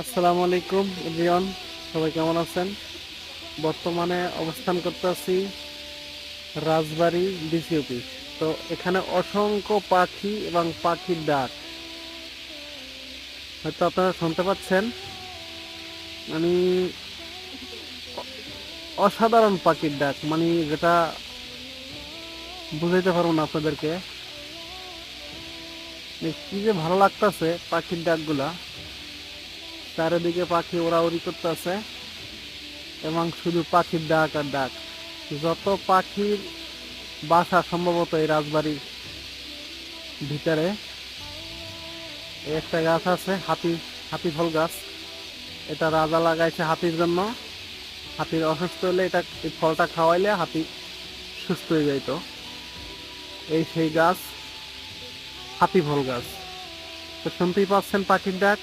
আসসালামু আলাইকুম এভরিওয়ান, সবাই কেমন আছেন? বর্তমানে অবস্থান করতে আছি রাজবাড়ী ডিসি অফিস। তো এখানে অসংখ্য পাখি এবং পাখির ডাক হয়তো আপনারা শুনতে পাচ্ছেন। মানে অসাধারণ পাখির ডাক, মানে যেটা বুঝাইতে পারবো না আপনাদেরকে। কি যে ভালো লাগতেছে পাখির ডাকগুলা, চারিদিকে পাখি ওড়াউড়ি করতেছে এবং শুধু পাখির ডাক আর ডাক। যত পাখির বাসা সম্ভবত এই রাজবাড়ির ভিতরে। এই একটা গাছ আছে হাতি, হাতি ফল গাছ। এটা রাজা লাগাইছে হাতির জন্য। হাতির অসুস্থ হলে এটা, এই ফলটা খাওয়াইলে হাতি সুস্থ হয়ে যাইতো। এই সেই গাছ, হাতি ফল গাছ। তো শুনতেই পাচ্ছেন পাখির ডাক।